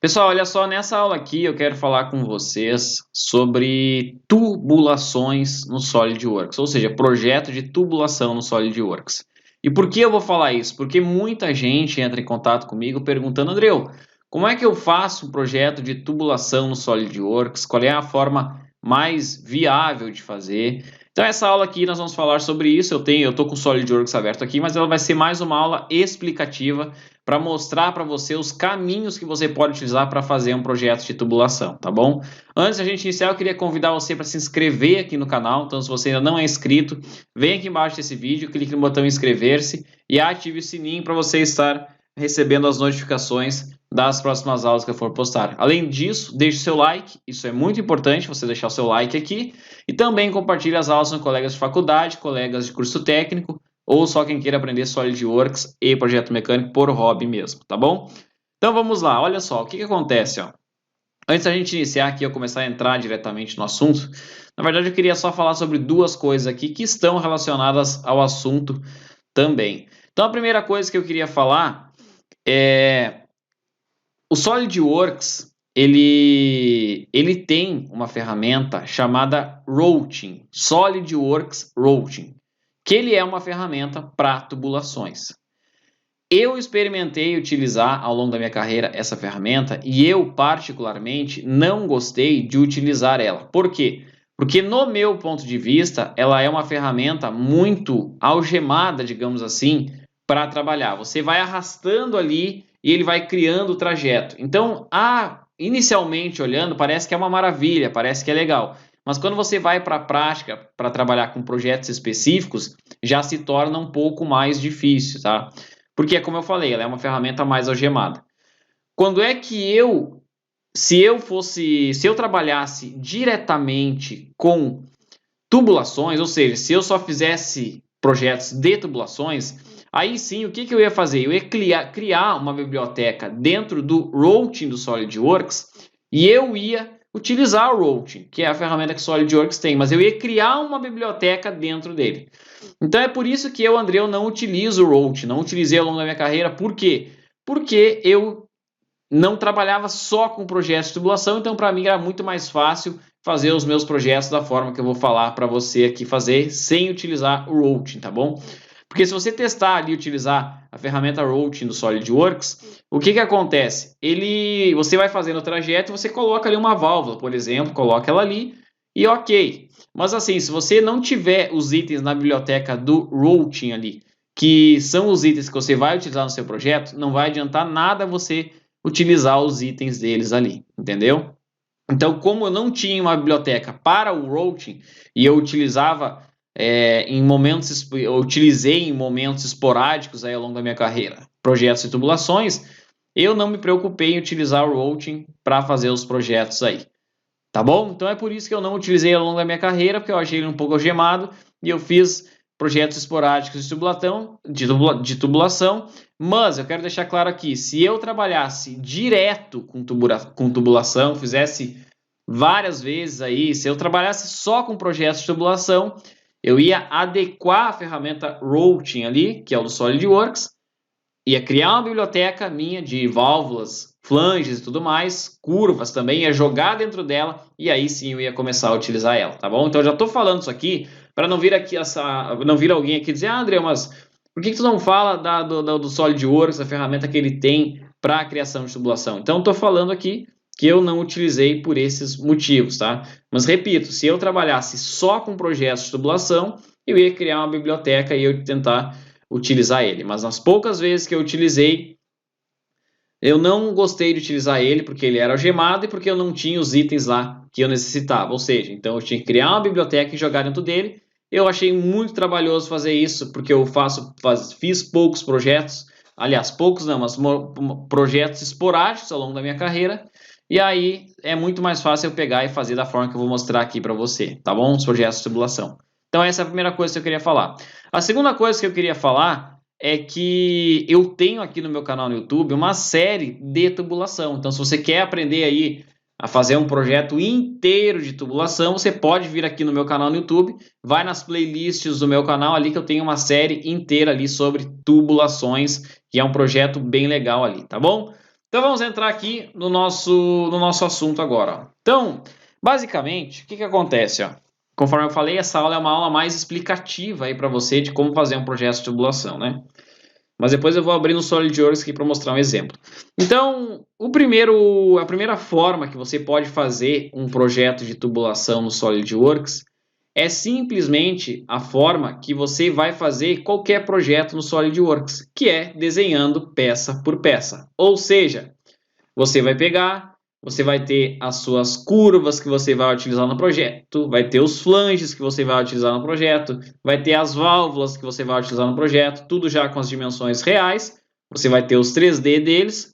Pessoal, olha só, nessa aula aqui eu quero falar com vocês sobre tubulações no SolidWorks, ou seja, projeto de tubulação no SolidWorks. E por que eu vou falar isso? Porque muita gente entra em contato comigo perguntando, Andreu, como é que eu faço um projeto de tubulação no SolidWorks? Qual é a forma mais viável de fazer? Então, essa aula aqui nós vamos falar sobre isso. Eu tô com o SolidWorks aberto aqui, mas ela vai ser mais uma aula explicativa para mostrar para você os caminhos que você pode utilizar para fazer um projeto de tubulação, tá bom? Antes da gente iniciar, eu queria convidar você para se inscrever aqui no canal. Então, se você ainda não é inscrito, vem aqui embaixo desse vídeo, clique no botão inscrever-se e ative o sininho para você estar recebendo as notificações das próximas aulas que eu for postar. Além disso, deixe seu like, isso é muito importante, você deixar o seu like aqui, e também compartilhe as aulas com colegas de faculdade, colegas de curso técnico, ou só quem queira aprender SolidWorks e projeto mecânico por hobby mesmo, tá bom? Então vamos lá, olha só, o que acontece, ó. Antes da gente iniciar aqui, eu começar a entrar diretamente no assunto, na verdade eu queria só falar sobre duas coisas aqui que estão relacionadas ao assunto também. Então a primeira coisa que eu queria falar é o SolidWorks, ele tem uma ferramenta chamada Routing, SolidWorks Routing, que ele é uma ferramenta para tubulações. Eu experimentei utilizar ao longo da minha carreira essa ferramenta e eu particularmente não gostei de utilizar ela. Por quê? Porque no meu ponto de vista, ela é uma ferramenta muito algemada, digamos assim, para trabalhar. Você vai arrastando ali e ele vai criando o trajeto. Então, inicialmente olhando, parece que é uma maravilha, parece que é legal. Mas quando você vai para a prática, para trabalhar com projetos específicos, já se torna um pouco mais difícil, tá? Porque, como eu falei, ela é uma ferramenta mais algemada. Quando é que se eu trabalhasse diretamente com tubulações, ou seja, se eu só fizesse projetos de tubulações, aí sim, o que eu ia fazer? Eu ia criar uma biblioteca dentro do routing do SolidWorks e eu ia utilizar o routing, que é a ferramenta que o SolidWorks tem, mas eu ia criar uma biblioteca dentro dele. Então é por isso que eu, André, eu não utilizo o routing, não utilizei ao longo da minha carreira. Por quê? Porque eu não trabalhava só com projetos de tubulação, então para mim era muito mais fácil fazer os meus projetos da forma que eu vou falar para você aqui fazer, sem utilizar o routing, tá bom? Porque se você testar ali e utilizar a ferramenta routing do SolidWorks, o que acontece? Você vai fazendo o trajeto, você coloca ali uma válvula, por exemplo, coloca ela ali e ok. Mas assim, se você não tiver os itens na biblioteca do routing ali, que são os itens que você vai utilizar no seu projeto, não vai adiantar nada você utilizar os itens deles ali, entendeu? Então, como eu não tinha uma biblioteca para o routing e eu utilizava eu utilizei em momentos esporádicos aí ao longo da minha carreira projetos e tubulações, eu não me preocupei em utilizar o routing para fazer os projetos aí. Tá bom? Então é por isso que eu não utilizei ao longo da minha carreira, porque eu achei ele um pouco algemado e eu fiz projetos esporádicos de tubulação, mas eu quero deixar claro aqui, se eu trabalhasse direto com tubulação, fizesse várias vezes aí, se eu trabalhasse só com projetos de tubulação, eu ia adequar a ferramenta Routing ali, que é o do SolidWorks, ia criar uma biblioteca minha de válvulas, flanges e tudo mais, curvas também, ia jogar dentro dela e aí sim eu ia começar a utilizar ela, tá bom? Então eu já estou falando isso aqui para não vir aqui não vir alguém aqui dizer, André, mas por que tu não fala do SolidWorks, a ferramenta que ele tem para a criação de tubulação? Então estou falando aqui que eu não utilizei por esses motivos, tá? Mas repito, se eu trabalhasse só com projetos de tubulação, eu ia criar uma biblioteca e eu ia tentar utilizar ele. Mas nas poucas vezes que eu utilizei, eu não gostei de utilizar ele porque ele era algemado e porque eu não tinha os itens lá que eu necessitava. Ou seja, então eu tinha que criar uma biblioteca e jogar dentro dele. Eu achei muito trabalhoso fazer isso porque eu fiz poucos projetos, aliás, poucos não, mas projetos esporádicos ao longo da minha carreira. E aí é muito mais fácil eu pegar e fazer da forma que eu vou mostrar aqui para você, tá bom? Os projetos de tubulação. Então essa é a primeira coisa que eu queria falar. A segunda coisa que eu queria falar é que eu tenho aqui no meu canal no YouTube uma série de tubulação. Então, se você quer aprender aí a fazer um projeto inteiro de tubulação, você pode vir aqui no meu canal no YouTube, vai nas playlists do meu canal ali que eu tenho uma série inteira ali sobre tubulações, que é um projeto bem legal ali, tá bom? Então vamos entrar aqui no nosso assunto agora. Ó. Então, basicamente, o que acontece? Ó? Conforme eu falei, essa aula é uma aula mais explicativa aí para você de como fazer um projeto de tubulação, né? Mas depois eu vou abrir no SolidWorks aqui para mostrar um exemplo. Então, a primeira forma que você pode fazer um projeto de tubulação no SolidWorks é simplesmente a forma que você vai fazer qualquer projeto no SolidWorks, que é desenhando peça por peça. Ou seja, você vai pegar, você vai ter as suas curvas que você vai utilizar no projeto, vai ter os flanges que você vai utilizar no projeto, vai ter as válvulas que você vai utilizar no projeto, tudo já com as dimensões reais, você vai ter os 3D deles,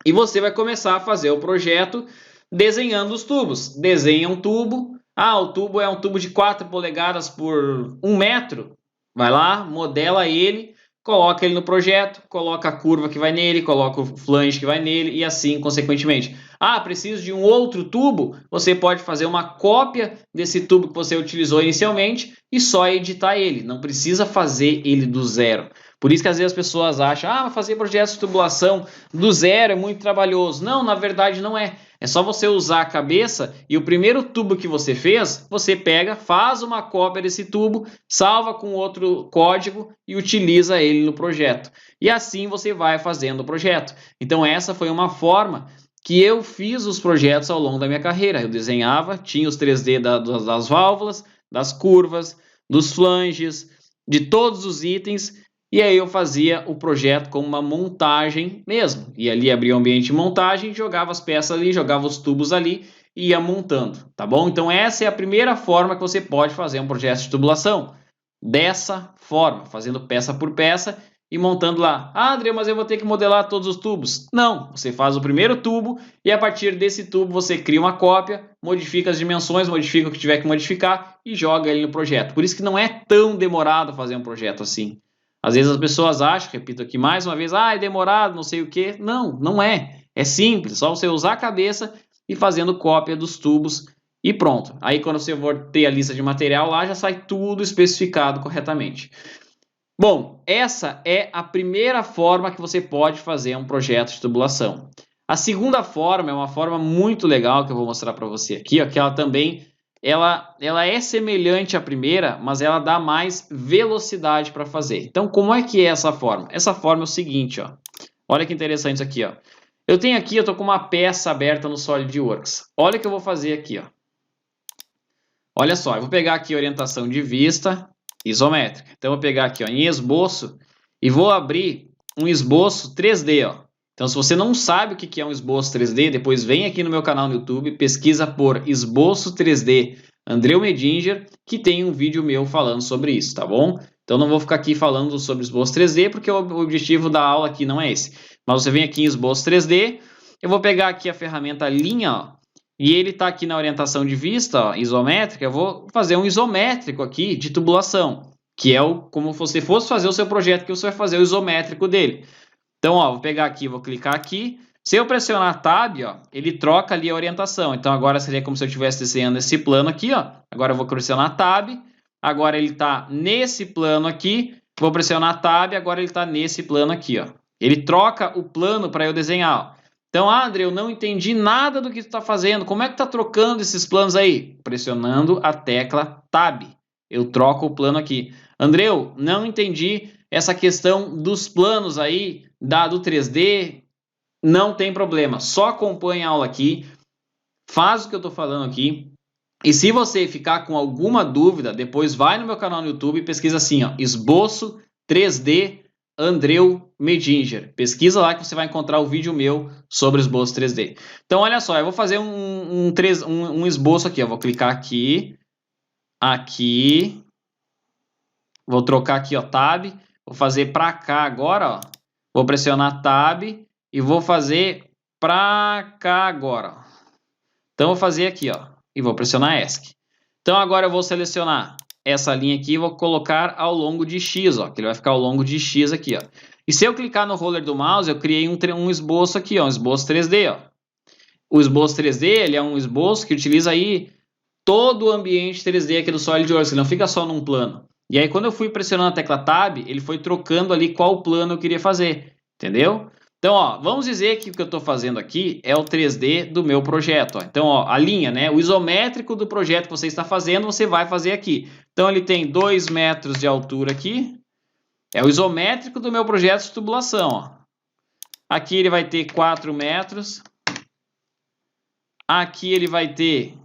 e você vai começar a fazer o projeto desenhando os tubos. Desenha um tubo, o tubo é um tubo de 4 polegadas por 1 metro, vai lá, modela ele, coloca ele no projeto, coloca a curva que vai nele, coloca o flange que vai nele e assim consequentemente. Preciso de um outro tubo? Você pode fazer uma cópia desse tubo que você utilizou inicialmente e só editar ele. Não precisa fazer ele do zero. Por isso que às vezes as pessoas acham, fazer projetos de tubulação do zero é muito trabalhoso. Não, na verdade não é. É só você usar a cabeça e o primeiro tubo que você fez, você pega, faz uma cópia desse tubo, salva com outro código e utiliza ele no projeto. E assim você vai fazendo o projeto. Então essa foi uma forma que eu fiz os projetos ao longo da minha carreira. Eu desenhava, tinha os 3D das válvulas, das curvas, dos flanges, de todos os itens, e aí eu fazia o projeto como uma montagem mesmo. E ali abria o ambiente de montagem, jogava as peças ali, jogava os tubos ali e ia montando, tá bom? Então essa é a primeira forma que você pode fazer um projeto de tubulação. Dessa forma, fazendo peça por peça e montando lá. André, mas eu vou ter que modelar todos os tubos. Não, você faz o primeiro tubo e a partir desse tubo você cria uma cópia, modifica as dimensões, modifica o que tiver que modificar e joga ele no projeto. Por isso que não é tão demorado fazer um projeto assim. Às vezes as pessoas acham, repito aqui mais uma vez, é demorado, não sei o que. Não, não é. É simples, só você usar a cabeça e fazendo cópia dos tubos e pronto. Aí quando você for ter a lista de material lá, já sai tudo especificado corretamente. Bom, essa é a primeira forma que você pode fazer um projeto de tubulação. A segunda forma é uma forma muito legal que eu vou mostrar para você aqui, ó, que ela também ela é semelhante à primeira, mas ela dá mais velocidade para fazer. Então, como é que é essa forma? Essa forma é o seguinte, ó. Olha que interessante isso aqui, ó. Eu estou com uma peça aberta no SolidWorks. Olha o que eu vou fazer aqui, ó. Olha só, eu vou pegar aqui a orientação de vista isométrica. Então, eu vou pegar aqui, ó, em esboço e vou abrir um esboço 3D, ó. Então, se você não sabe o que é um esboço 3D, depois vem aqui no meu canal no YouTube, pesquisa por esboço 3D Andreu Medinger, que tem um vídeo meu falando sobre isso, tá bom? Então, não vou ficar aqui falando sobre esboço 3D, porque o objetivo da aula aqui não é esse. Mas você vem aqui em esboço 3D, eu vou pegar aqui a ferramenta linha, ó, e ele está aqui na orientação de vista, ó, isométrica, eu vou fazer um isométrico aqui de tubulação, que é como se você fosse fazer o seu projeto, que você vai fazer o isométrico dele. Então, ó, vou pegar aqui, vou clicar aqui. Se eu pressionar Tab, ó, ele troca ali a orientação. Então, agora seria como se eu estivesse desenhando esse plano aqui, ó. Agora eu vou pressionar Tab. Agora ele está nesse plano aqui. Vou pressionar Tab. Agora ele está nesse plano aqui, ó. Ele troca o plano para eu desenhar, ó. Então, André, eu não entendi nada do que tu está fazendo. Como é que tá trocando esses planos aí? Pressionando a tecla Tab. Eu troco o plano aqui. Andreu, não entendi essa questão dos planos aí, do 3D, não tem problema. Só acompanha a aula aqui, faz o que eu estou falando aqui. E se você ficar com alguma dúvida, depois vai no meu canal no YouTube e pesquisa assim, ó, esboço 3D Andreu Medinger. Pesquisa lá que você vai encontrar o vídeo meu sobre esboço 3D. Então, olha só, eu vou fazer um esboço aqui. Eu vou clicar aqui, aqui, vou trocar aqui, ó, Tab. Vou fazer para cá agora, ó. Vou pressionar Tab e vou fazer para cá agora. Ó. Então, vou fazer aqui, ó, e vou pressionar ESC. Então, agora eu vou selecionar essa linha aqui e vou colocar ao longo de X, ó, que ele vai ficar ao longo de X aqui, ó. E se eu clicar no roller do mouse, eu criei um esboço aqui, ó, um esboço 3D, ó. O esboço 3D, ele é um esboço que utiliza aí todo o ambiente 3D aqui do SolidWorks, ele não fica só num plano. E aí, quando eu fui pressionando a tecla Tab, ele foi trocando ali qual plano eu queria fazer, entendeu? Então, ó, vamos dizer que o que eu estou fazendo aqui é o 3D do meu projeto. Ó. Então, ó, a linha, né? O isométrico do projeto que você está fazendo, você vai fazer aqui. Então, ele tem 2 metros de altura aqui. É o isométrico do meu projeto de tubulação. Ó. Aqui ele vai ter 4 metros. Aqui ele vai ter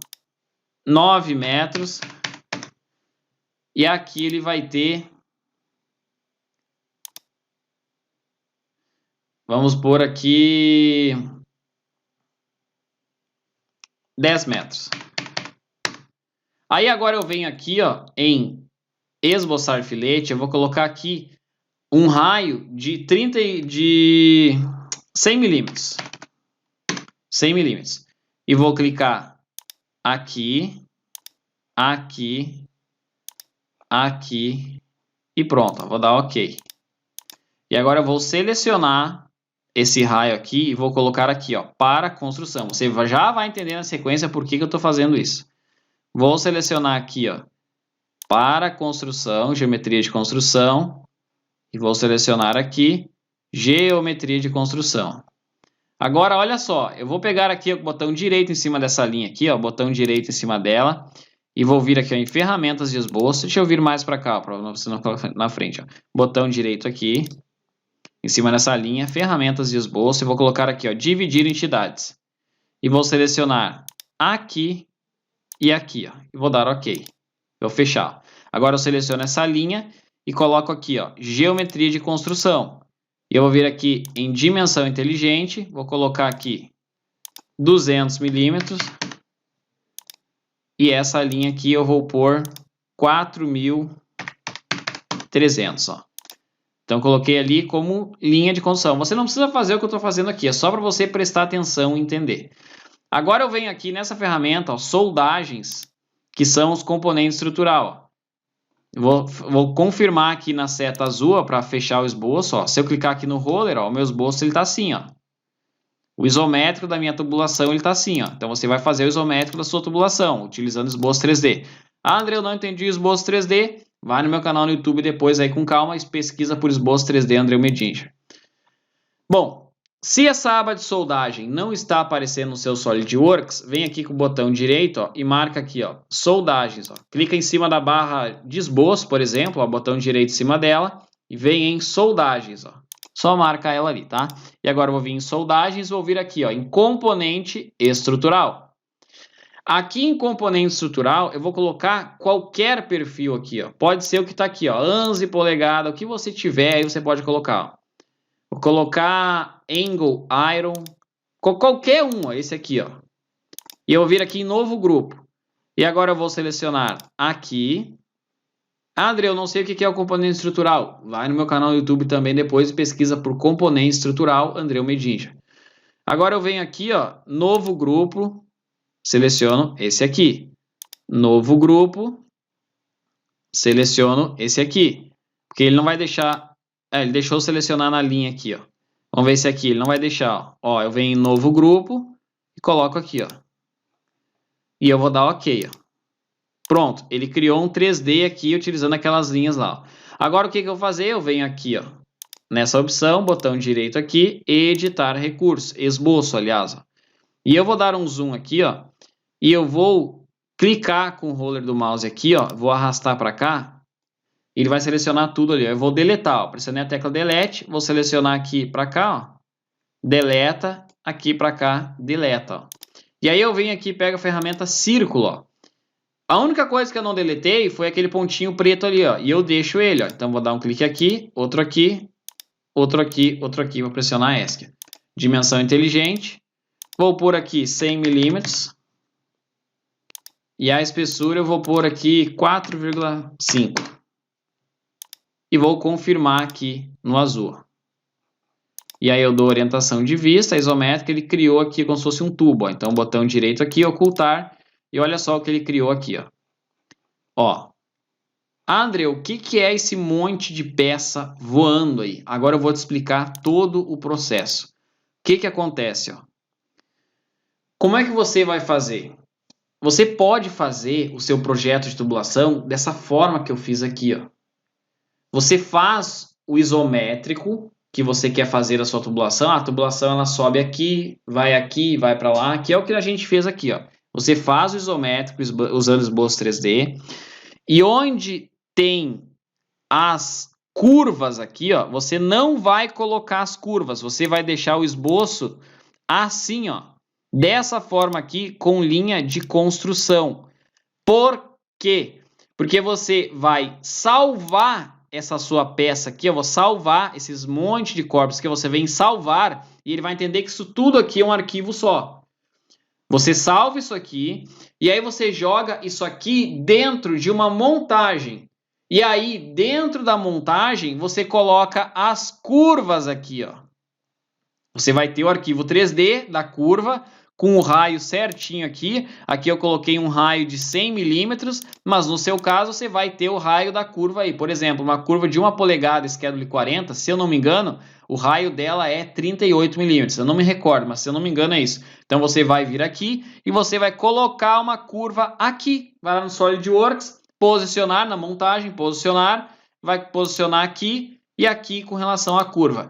9 metros. E aqui ele vai ter... Vamos pôr aqui 10 metros. Aí agora eu venho aqui, ó, em esboçar filete, eu vou colocar aqui um raio de 100 milímetros. 100 milímetros. E vou clicar aqui, aqui, aqui e pronto. Ó, vou dar OK. E agora eu vou selecionar esse raio aqui e vou colocar aqui, ó, para construção. Você já vai entender na sequência por que eu estou fazendo isso. Vou selecionar aqui, ó, para construção, geometria de construção, e vou selecionar aqui, geometria de construção. Agora, olha só, eu vou pegar aqui o botão direito em cima dessa linha aqui, ó, botão direito em cima dela, e vou vir aqui ó, em ferramentas de esboço. Deixa eu vir mais para cá, para você não colocar na frente, ó. Botão direito aqui. Em cima dessa linha, ferramentas de esboço, eu vou colocar aqui, ó, dividir entidades. E vou selecionar aqui e aqui, ó, e vou dar OK. Vou fechar. Agora eu seleciono essa linha e coloco aqui, ó, geometria de construção. E eu vou vir aqui em dimensão inteligente, vou colocar aqui 200 milímetros. E essa linha aqui eu vou pôr 4.300, ó. Então, coloquei ali como linha de construção. Você não precisa fazer o que eu estou fazendo aqui, é só para você prestar atenção e entender. Agora eu venho aqui nessa ferramenta, ó, soldagens, que são os componentes estrutural. Vou confirmar aqui na seta azul para fechar o esboço. Ó. Se eu clicar aqui no roller, ó, o meu esboço está assim. Ó. O isométrico da minha tubulação está assim. Ó. Então, você vai fazer o isométrico da sua tubulação, utilizando esboço 3D. Ah, André, eu não entendi o esboço 3D. Vai no meu canal no YouTube depois aí com calma e pesquisa por esboço 3D André Medinger. Bom, se essa aba de soldagem não está aparecendo no seu SolidWorks, vem aqui com o botão direito ó, e marca aqui, ó, soldagens. Ó. Clica em cima da barra de esboço, por exemplo, ó, botão direito em cima dela e vem em soldagens. Ó. Só marca ela ali, tá? E agora eu vou vir em soldagens, vou vir aqui ó, em componente estrutural. Aqui em componente estrutural, eu vou colocar qualquer perfil aqui, ó. Pode ser o que está aqui, ó, 11 polegadas, o que você tiver, aí você pode colocar. Ó. Vou colocar angle iron, qualquer um, ó, esse aqui, ó. E eu vou vir aqui em novo grupo. E agora eu vou selecionar aqui. Ah, André, eu não sei o que é o componente estrutural. Vai no meu canal no YouTube também depois e pesquisa por componente estrutural André Medinger. Agora eu venho aqui, ó, novo grupo. Seleciono esse aqui. Novo grupo. Seleciono esse aqui. Porque ele não vai deixar... ele deixou selecionar na linha aqui, ó. Vamos ver esse aqui. Ele não vai deixar, ó. Eu venho em novo grupo e coloco aqui, ó. E eu vou dar OK, ó. Pronto. Ele criou um 3D aqui utilizando aquelas linhas lá, ó. Agora o que eu vou fazer? Eu venho aqui, ó. Nessa opção, botão direito aqui, editar recursos. Esboço, aliás, ó. E eu vou dar um zoom aqui, ó. E eu vou clicar com o roller do mouse aqui, ó. Vou arrastar para cá. Ele vai selecionar tudo ali. Ó. Eu vou deletar, ó. Pressionei a tecla delete. Vou selecionar aqui para cá, ó. Deleta. Aqui para cá, deleta, ó. E aí eu venho aqui e pego a ferramenta círculo, ó. A única coisa que eu não deletei foi aquele pontinho preto ali, ó. E eu deixo ele, ó. Então vou dar um clique aqui, outro aqui, outro aqui, outro aqui. Vou pressionar ESC. Dimensão inteligente. Vou pôr aqui 100 milímetros. E a espessura eu vou pôr aqui 4,5. E vou confirmar aqui no azul. E aí eu dou orientação de vista, isométrica, ele criou aqui como se fosse um tubo. Ó. Então, botão direito aqui, ocultar. E olha só o que ele criou aqui. Ó. André, o que é esse monte de peça voando aí? Agora eu vou te explicar todo o processo. O que acontece? Ó? Como é que você vai fazer? Você pode fazer o seu projeto de tubulação dessa forma que eu fiz aqui. Ó. Você faz o isométrico, que você quer fazer a sua tubulação, a tubulação ela sobe aqui, vai para lá, que é o que a gente fez aqui, ó. Você faz o isométrico usando o esboço 3D, e onde tem as curvas aqui, ó, você não vai colocar as curvas, você vai deixar o esboço assim, ó, dessa forma aqui, com linha de construção. Por quê? Porque você vai salvar essa sua peça aqui, eu vou salvar esses monte de corpos que você vem salvar, e ele vai entender que isso tudo aqui é um arquivo só. Você salva isso aqui, e aí você joga isso aqui dentro de uma montagem. E aí, dentro da montagem, você coloca as curvas aqui, ó. Você vai ter o arquivo 3D da curva, com o raio certinho aqui. Aqui eu coloquei um raio de 100 milímetros, mas no seu caso você vai ter o raio da curva aí. Por exemplo, uma curva de 1 polegada Schedule 40, se eu não me engano, o raio dela é 38 milímetros. Eu não me recordo, mas se eu não me engano é isso. Então você vai vir aqui e você vai colocar uma curva aqui. Vai lá no SolidWorks, posicionar na montagem, posicionar, vai posicionar aqui e aqui com relação à curva.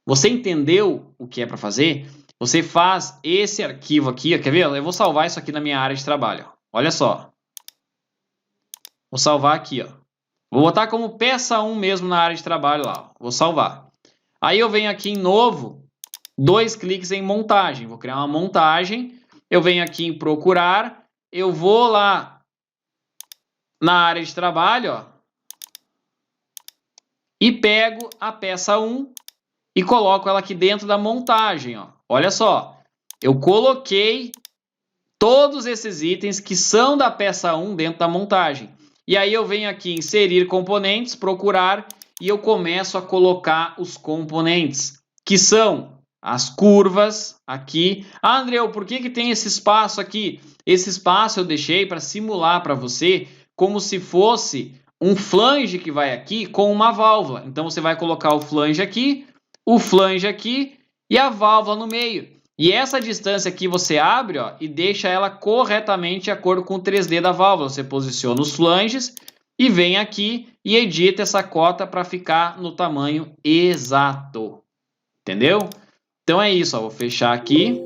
Você entendeu o que é para fazer? Você faz esse arquivo aqui, ó, quer ver? Eu vou salvar isso aqui na minha área de trabalho. Ó. Olha só. Vou salvar aqui, ó. Vou botar como peça 1 mesmo na área de trabalho lá. Ó. Vou salvar. Aí eu venho aqui em novo, 2 cliques em montagem. Vou criar uma montagem. Eu venho aqui em procurar. Eu vou lá na área de trabalho, ó. E pego a peça 1 e coloco ela aqui dentro da montagem, ó. Olha só, eu coloquei todos esses itens que são da peça 1 dentro da montagem. E aí eu venho aqui em inserir componentes, procurar, e eu começo a colocar os componentes, que são as curvas aqui. Ah, Andreu, por que tem esse espaço aqui? Esse espaço eu deixei para simular para você como se fosse um flange que vai aqui com uma válvula. Então você vai colocar o flange aqui e a válvula no meio. E essa distância aqui você abre, ó, e deixa ela corretamente de acordo com o 3D da válvula. Você posiciona os flanges e vem aqui e edita essa cota para ficar no tamanho exato. Entendeu? Então é isso, ó, vou fechar aqui.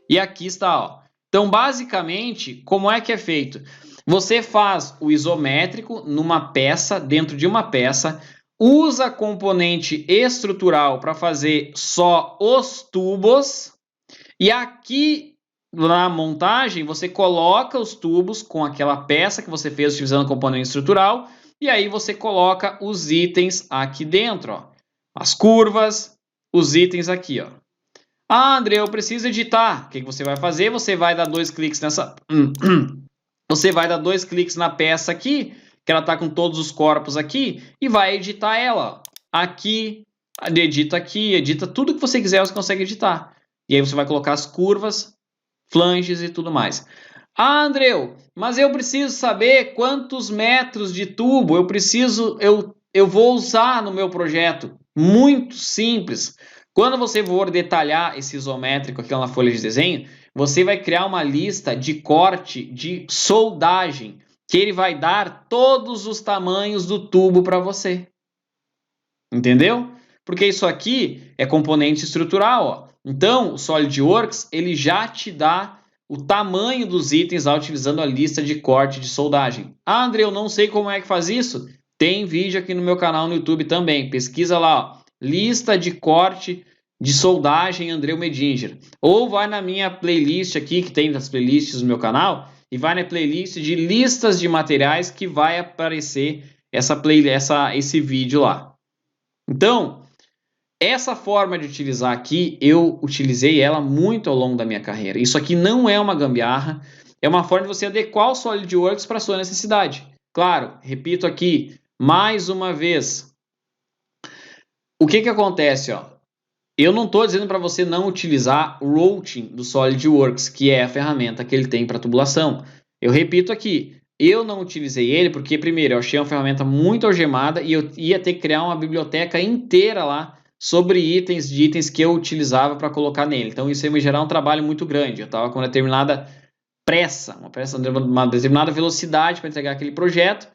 E aqui está, ó. Então, basicamente, como é que é feito? Você faz o isométrico numa peça, dentro de uma peça, usa componente estrutural para fazer só os tubos, e aqui na montagem você coloca os tubos com aquela peça que você fez utilizando o componente estrutural, e aí você coloca os itens aqui dentro, ó. As curvas, os itens aqui, ó. Ah, André, eu preciso editar. O que você vai fazer? Você vai dar 2 cliques nessa... Você vai dar 2 cliques na peça aqui, que ela está com todos os corpos aqui, e vai editar ela. Aqui, edita tudo que você quiser, você consegue editar. E aí você vai colocar as curvas, flanges e tudo mais. Ah, Andreu, mas eu preciso saber quantos metros de tubo eu vou usar no meu projeto. Muito simples. Quando você for detalhar esse isométrico aqui na folha de desenho, você vai criar uma lista de corte de soldagem, que ele vai dar todos os tamanhos do tubo para você. Entendeu? Porque isso aqui é componente estrutural, ó. Então, o SolidWorks, ele já te dá o tamanho dos itens lá utilizando a lista de corte de soldagem. Ah, André, eu não sei como é que faz isso. Tem vídeo aqui no meu canal no YouTube também. Pesquisa lá, ó, lista de corte de soldagem Andreu Medinger. Ou vai na minha playlist aqui, que tem das playlists do meu canal, e vai na playlist de listas de materiais que vai aparecer esse vídeo lá. Então, essa forma de utilizar aqui, eu utilizei ela muito ao longo da minha carreira. Isso aqui não é uma gambiarra, é uma forma de você adequar o SolidWorks para a sua necessidade. Claro, repito aqui, mais uma vez, o que acontece, ó? Eu não estou dizendo para você não utilizar o routing do SolidWorks, que é a ferramenta que ele tem para tubulação. Eu repito aqui, eu não utilizei ele porque, primeiro, eu achei uma ferramenta muito algemada e eu ia ter que criar uma biblioteca inteira lá sobre itens que eu utilizava para colocar nele. Então, isso ia me gerar um trabalho muito grande. Eu estava com uma determinada uma determinada velocidade para entregar aquele projeto.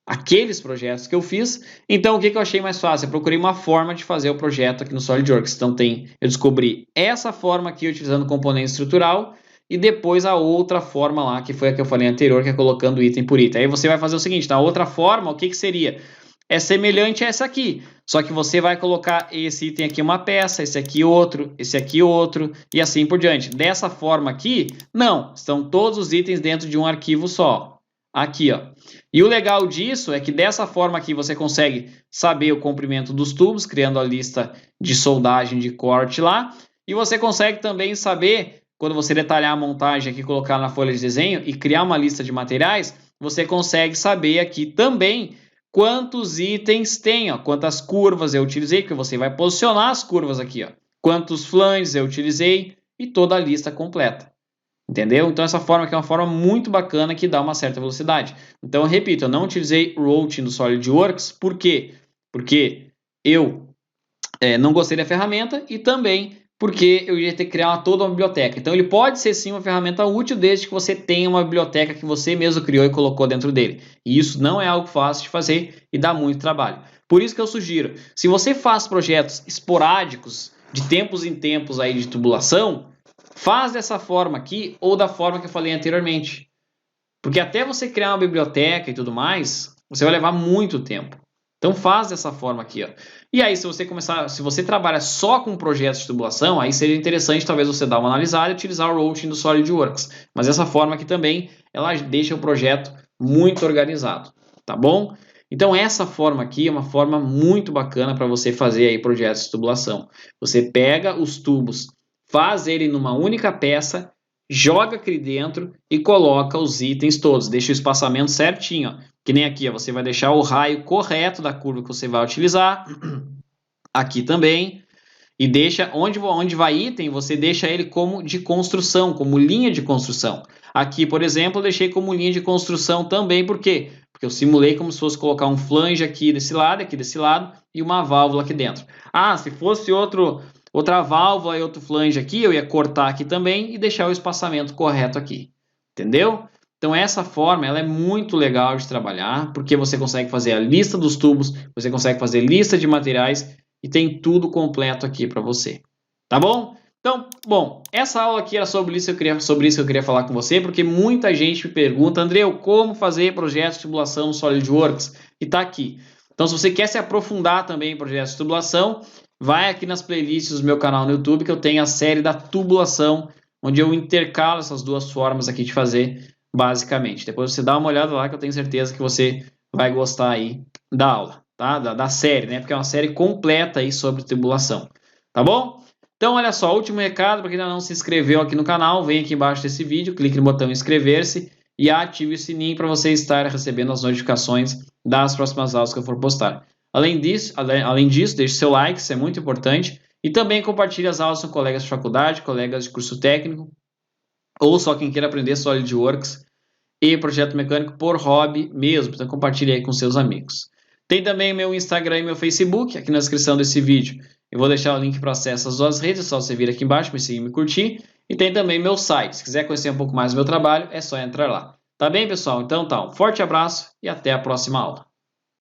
aqueles projetos que eu fiz. Então, o que eu achei mais fácil? Eu procurei uma forma de fazer o projeto aqui no SolidWorks. Então, eu descobri essa forma aqui, utilizando componente estrutural, e depois a outra forma lá, que foi a que eu falei anterior, que é colocando item por item. Aí você vai fazer o seguinte, na outra forma, o que seria? É semelhante a essa aqui, só que você vai colocar esse item aqui uma peça, esse aqui outro, e assim por diante. Dessa forma aqui, não, estão todos os itens dentro de um arquivo só. Aqui, ó. E o legal disso é que dessa forma aqui você consegue saber o comprimento dos tubos, criando a lista de soldagem de corte lá, e você consegue também saber, quando você detalhar a montagem aqui, colocar na folha de desenho e criar uma lista de materiais, você consegue saber aqui também quantos itens tem, ó, quantas curvas eu utilizei, porque você vai posicionar as curvas aqui, ó, quantos flanges eu utilizei e toda a lista completa. Entendeu? Então essa forma aqui é uma forma muito bacana que dá uma certa velocidade. Então eu repito, eu não utilizei Routing do SolidWorks, por quê? Porque eu não gostei da ferramenta e também porque eu ia ter que criar toda uma biblioteca. Então ele pode ser sim uma ferramenta útil desde que você tenha uma biblioteca que você mesmo criou e colocou dentro dele. E isso não é algo fácil de fazer e dá muito trabalho. Por isso que eu sugiro, se você faz projetos esporádicos, de tempos em tempos aí de tubulação, faz dessa forma aqui ou da forma que eu falei anteriormente. Porque até você criar uma biblioteca e tudo mais, você vai levar muito tempo. Então faz dessa forma aqui, ó. E aí se você trabalha só com projetos de tubulação, aí seria interessante talvez você dar uma analisada e utilizar o Routing do SolidWorks. Mas essa forma aqui também, ela deixa o projeto muito organizado, tá bom? Então essa forma aqui é uma forma muito bacana para você fazer aí projetos de tubulação. Você pega os tubos, faz ele numa única peça, joga aqui dentro e coloca os itens todos, deixa o espaçamento certinho, ó. Que nem aqui, ó, você vai deixar o raio correto da curva que você vai utilizar, aqui também, e deixa onde vai item, você deixa ele como de construção, como linha de construção. Aqui, por exemplo, eu deixei como linha de construção também, por quê? Porque eu simulei como se fosse colocar um flange aqui desse lado e uma válvula aqui dentro. Ah, se fosse outra válvula e outro flange aqui, eu ia cortar aqui também e deixar o espaçamento correto aqui. Entendeu? Então essa forma ela é muito legal de trabalhar, porque você consegue fazer a lista dos tubos, você consegue fazer lista de materiais e tem tudo completo aqui para você. Tá bom? Então, bom, essa aula aqui era sobre isso que eu queria falar com você, porque muita gente me pergunta, Andreu, como fazer projetos de tubulação no SolidWorks? E tá aqui. Então, se você quer se aprofundar também em projetos de tubulação, vai aqui nas playlists do meu canal no YouTube, que eu tenho a série da tubulação, onde eu intercalo essas duas formas aqui de fazer, basicamente. Depois você dá uma olhada lá, que eu tenho certeza que você vai gostar aí da aula, tá? Da série, né? Porque é uma série completa aí sobre tubulação, tá bom? Então, olha só, último recado, para quem ainda não se inscreveu aqui no canal, vem aqui embaixo desse vídeo, clique no botão inscrever-se e ative o sininho para você estar recebendo as notificações das próximas aulas que eu for postar. Além disso, deixe seu like, isso é muito importante, e também compartilhe as aulas com colegas de faculdade, colegas de curso técnico, ou só quem queira aprender SolidWorks e projeto mecânico por hobby mesmo, então compartilhe aí com seus amigos. Tem também meu Instagram e meu Facebook, aqui na descrição desse vídeo. Eu vou deixar o link para acesso às duas redes, é só você vir aqui embaixo, me seguir e me curtir. E tem também meu site, se quiser conhecer um pouco mais do meu trabalho, é só entrar lá. Tá bem, pessoal? Então tá, um forte abraço e até a próxima aula.